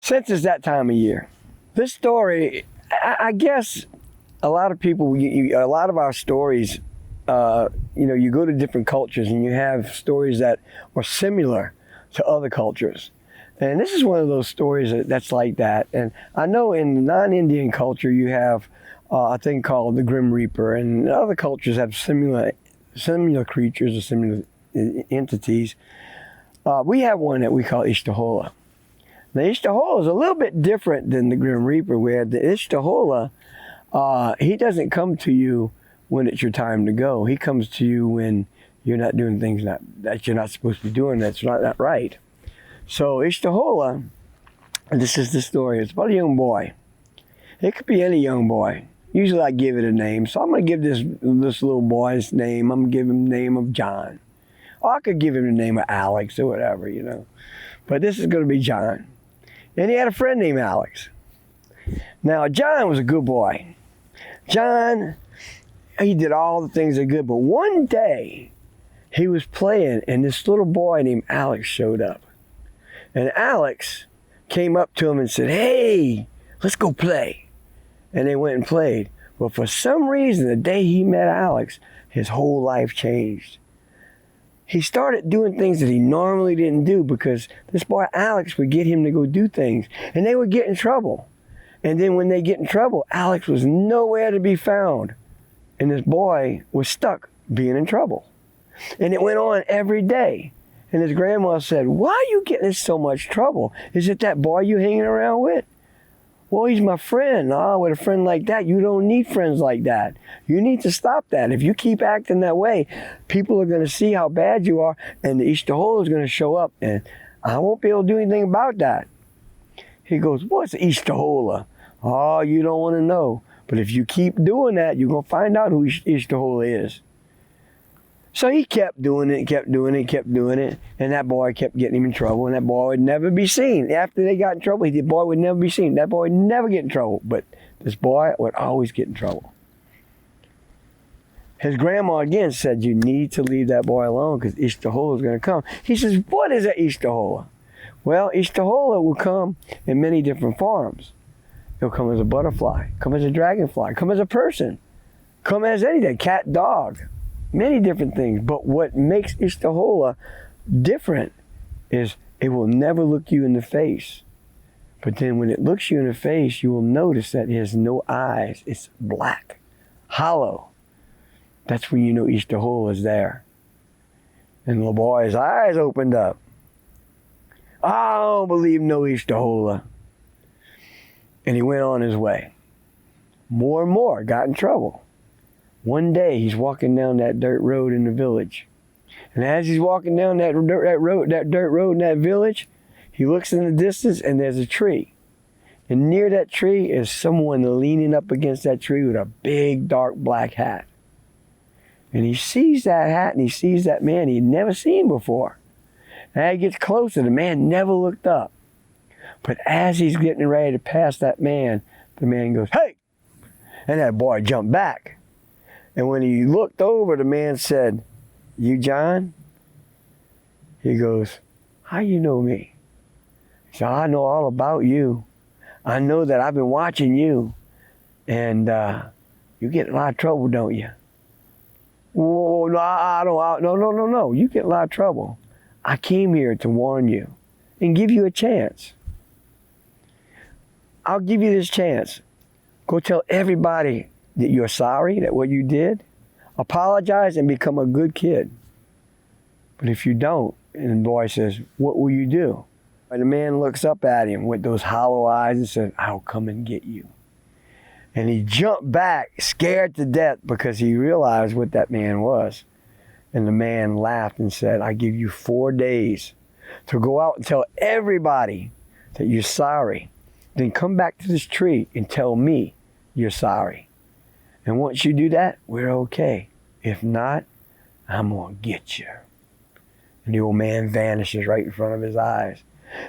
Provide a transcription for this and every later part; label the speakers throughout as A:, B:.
A: Since it's that time of year, this story, I guess a lot of people, a lot of our stories, you go to different cultures and you have stories that are similar to other cultures. And this is one of those stories that's like that. And I know in non-Indian culture you have a thing called the Grim Reaper, and other cultures have similar creatures or similar entities. We have one that we call Ishtahola. The Ishtahola is a little bit different than the Grim Reaper, where the Ishtahola, he doesn't come to you when it's your time to go. He comes to you when you're not doing things that you're not supposed to be doing, that's not right. So Ishtahola, and this is the story, it's about a young boy. It could be any young boy. Usually I give it a name, so I'm going to give this little boy's name, I'm going to give him the name of John. Or I could give him the name of Alex or whatever, But this is going to be John. And he had a friend named Alex. Now, John was a good boy. John, he did all the things that are good, but one day he was playing and this little boy named Alex showed up. And Alex came up to him and said, "Hey, let's go play." And they went and played. But for some reason, the day he met Alex, his whole life changed. He started doing things that he normally didn't do because this boy Alex would get him to go do things, and they would get in trouble. And then when they get in trouble, Alex was nowhere to be found. And this boy was stuck being in trouble. And it went on every day. And his grandma said, "Why are you getting in so much trouble? Is it that boy you hanging around with?" "Well, he's my friend." "Oh, with a friend like that, you don't need friends like that. You need to stop that. If you keep acting that way, people are going to see how bad you are, and the Ishtahola is going to show up, and I won't be able to do anything about that." He goes, "What's Ishtahola?" "Oh, you don't want to know. But if you keep doing that, you're going to find out who Ishtahola is." So he kept doing it, and that boy kept getting him in trouble, and that boy would never be seen. After they got in trouble, the boy would never be seen. That boy would never get in trouble, but this boy would always get in trouble. His grandma again said, "You need to leave that boy alone because Ishtahola is going to come." He says, "What is an Ishtahola?" Well, Ishtahola will come in many different forms. He'll come as a butterfly, come as a dragonfly, come as a person, come as anything, cat, dog. Many different things, but what makes Ishtahola different is it will never look you in the face. But then when it looks you in the face, you will notice that it has no eyes. It's black, hollow. That's when you know Ishtahola is there. And the boy's eyes opened up. "I don't believe no Ishtahola." And he went on his way. More and more, got in trouble. One day, he's walking down that dirt road in the village. And as he's walking down that dirt road in that village, he looks in the distance and there's a tree. And near that tree is someone leaning up against that tree with a big, dark, black hat. And he sees that hat and he sees that man he'd never seen before. And as he gets closer, the man never looked up. But as he's getting ready to pass that man, the man goes, "Hey!" And that boy jumped back. And when he looked over, the man said, "You John?" He goes, "How you know me?" He said, "I know all about you. I know that I've been watching you. And you get in a lot of trouble, don't you?" "Whoa, no, I don't. No. You get in a lot of trouble. I came here to warn you and give you a chance. I'll give you this chance. Go tell everybody that you're sorry, that what you did, apologize and become a good kid. But if you don't," and the boy says, "What will you do?" And the man looks up at him with those hollow eyes and says, "I'll come and get you." And he jumped back, scared to death, because he realized what that man was. And the man laughed and said, "I give you 4 days to go out and tell everybody that you're sorry. Then come back to this tree and tell me you're sorry. And once you do that, we're okay. If not, I'm going to get you." And the old man vanishes right in front of his eyes.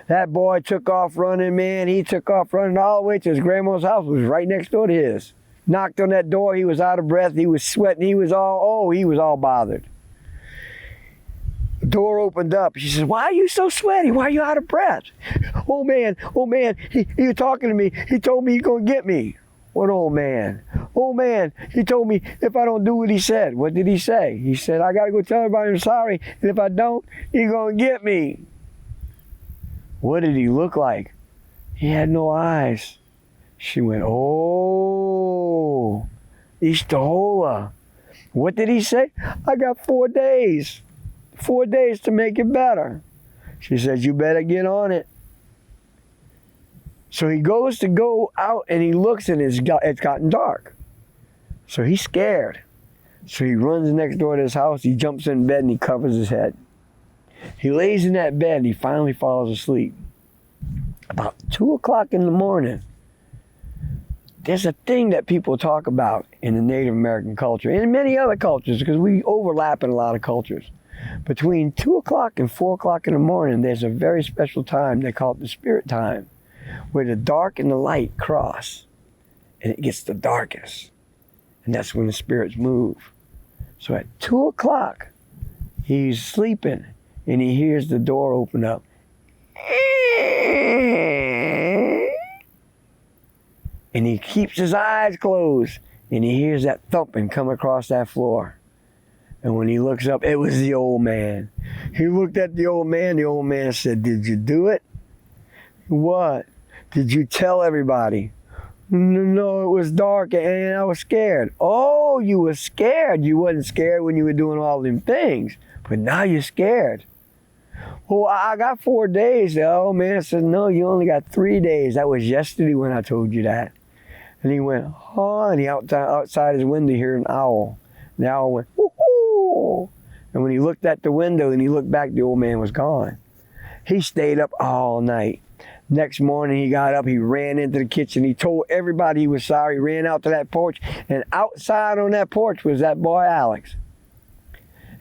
A: That boy took off running, man. He took off running all the way to his grandma's house. It was right next door to his. Knocked on that door. He was out of breath. He was sweating. He was all bothered. The door opened up. She says, "Why are you so sweaty? Why are you out of breath?" old man, he was talking to me. He told me he's going to get me. What old man? Old man, he told me if I don't do what he said. What did he say? He said, I got to go tell everybody I'm sorry, and if I don't, he's going to get me. What did he look like? He had no eyes. She went, oh, Ishtahola. What did he say? I got 4 days. 4 days to make it better. She said, you better get on it. So he goes to go out and he looks and it's gotten dark. So he's scared. So he runs next door to his house. He jumps in bed and he covers his head. He lays in that bed and he finally falls asleep. About 2 o'clock in the morning, there's a thing that people talk about in the Native American culture and in many other cultures, because we overlap in a lot of cultures. Between 2 o'clock and 4 o'clock in the morning, there's a very special time. They call it the spirit time, where the dark and the light cross and it gets the darkest. And that's when the spirits move. So at 2 o'clock, he's sleeping and he hears the door open up. And he keeps his eyes closed and he hears that thumping come across that floor. And when he looks up, it was the old man. He looked at the old man said, did you do it? What? Did you tell everybody? No, it was dark and I was scared. Oh, you were scared. You wasn't scared when you were doing all them things, but now you're scared. Well, I got 4 days. The old man said, no, you only got 3 days. That was yesterday when I told you that. And he went, oh, and he outside his window heard an owl. And the owl went, whoo-hoo. And when he looked at the window and he looked back, the old man was gone. He stayed up all night. Next morning he got up, he ran into the kitchen, he told everybody he was sorry, he ran out to that porch, and outside on that porch was that boy Alex.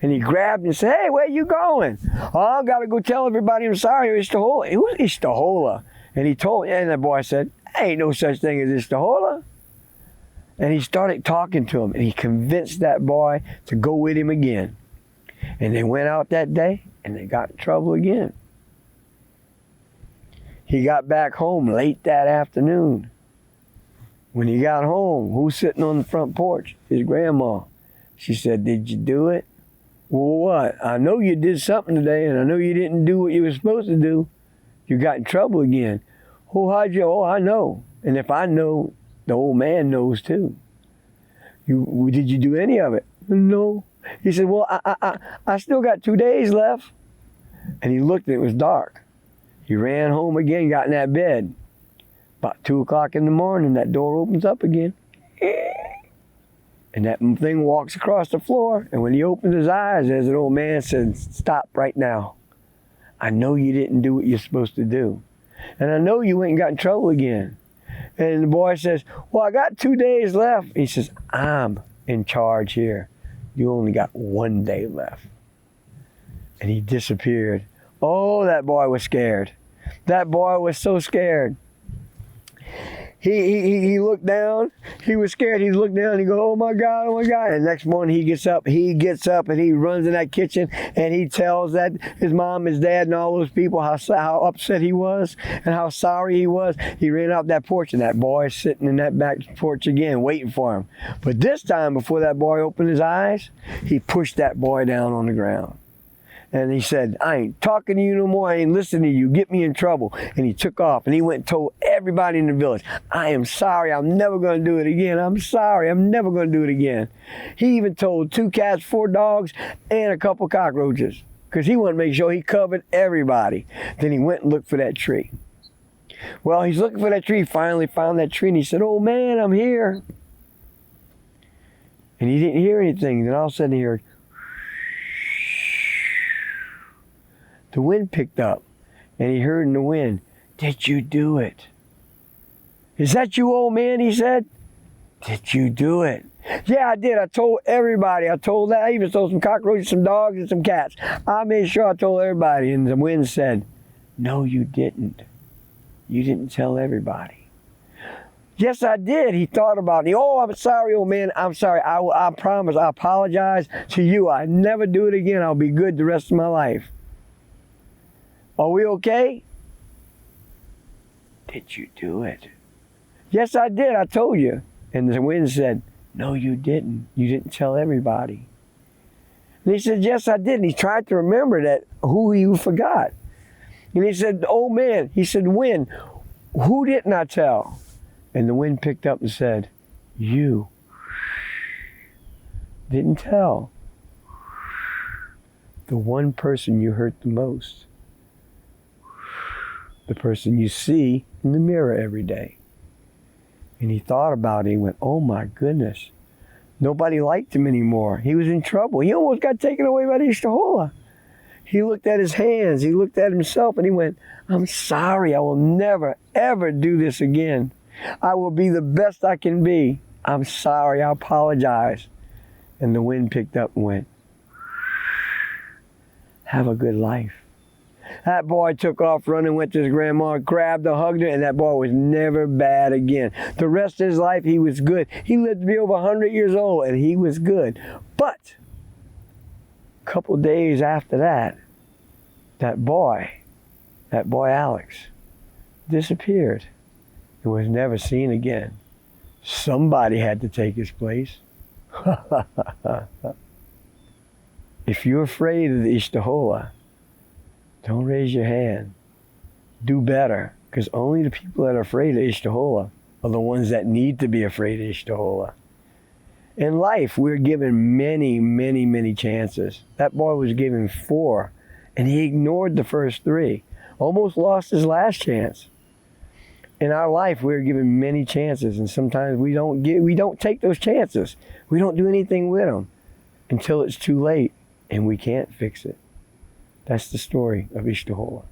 A: And he grabbed him and said, hey, where you going? Oh, I gotta go tell everybody I'm sorry, Ishtahola. It was Ishtahola. And the boy said, ain't no such thing as Ishtahola. And he started talking to him, and he convinced that boy to go with him again. And they went out that day, and they got in trouble again. He got back home late that afternoon. When he got home, who's sitting on the front porch? His grandma. She said, did you do it? Well, what? I know you did something today, and I know you didn't do what you were supposed to do. You got in trouble again. Oh, how'd you? Oh, I know. And if I know, the old man knows too. Did you do any of it? No. He said, well, I still got 2 days left. And he looked and it was dark. He ran home again, got in that bed. About 2 o'clock in the morning, that door opens up again. And that thing walks across the floor. And when he opened his eyes, there's an old man said, stop right now. I know you didn't do what you're supposed to do. And I know you went and got in trouble again. And the boy says, well, I got 2 days left. He says, I'm in charge here. You only got 1 day left. And he disappeared. Oh, that boy was scared. That boy was so scared. He looked down. He was scared. He looked down and he goes, oh my God, oh my God. And next morning he gets up and he runs in that kitchen and he tells that his mom, his dad, and all those people how upset he was and how sorry he was. He ran out that porch and that boy is sitting in that back porch again waiting for him. But this time, before that boy opened his eyes, he pushed that boy down on the ground. And he said, I ain't talking to you no more. I ain't listening to you. Get me in trouble. And he took off and he went and told everybody in the village, I am sorry. I'm never going to do it again. I'm sorry. I'm never going to do it again. He even told 2 cats, 4 dogs, and a couple cockroaches because he wanted to make sure he covered everybody. Then he went and looked for that tree. Well, he's looking for that tree. He finally found that tree and he said, oh man, I'm here. And he didn't hear anything. Then all of a sudden he heard, the wind picked up, and he heard in the wind, did you do it? Is that you, old man? He said. Did you do it? Yeah, I did. I told everybody. I even told some cockroaches, some dogs, and some cats. I made sure I told everybody. And the wind said, no, you didn't. You didn't tell everybody. Yes, I did. He thought about it. Oh, I'm sorry, old man. I'm sorry. I promise. I apologize to you. I never do it again. I'll be good the rest of my life. Are we okay? Did you do it? Yes, I did. I told you. And the wind said, no, you didn't. You didn't tell everybody. And he said, yes, I did. And he tried to remember that who he forgot. And he said, oh man, he said, wind, who didn't I tell? And the wind picked up and said, you didn't tell the one person you hurt the most. The person you see in the mirror every day. And he thought about it. He went, oh my goodness. Nobody liked him anymore. He was in trouble. He almost got taken away by the Ishtahola. He looked at his hands. He looked at himself and he went, I'm sorry. I will never, ever do this again. I will be the best I can be. I'm sorry. I apologize. And the wind picked up and went, have a good life. That boy took off running, went to his grandma, grabbed her, hugged her, and that boy was never bad again. The rest of his life, he was good. He lived to be over 100 years old, and he was good. But a couple days after that, that boy Alex, disappeared and was never seen again. Somebody had to take his place. If you're afraid of the Ishtahola, don't raise your hand. Do better, because only the people that are afraid of Ishtahola are the ones that need to be afraid of Ishtahola. In life, we're given many, many, many chances. That boy was given 4, and he ignored the first 3. Almost lost his last chance. In our life, we're given many chances, and sometimes we don't take those chances. We don't do anything with them until it's too late, and we can't fix it. That's the story of Ishtahola.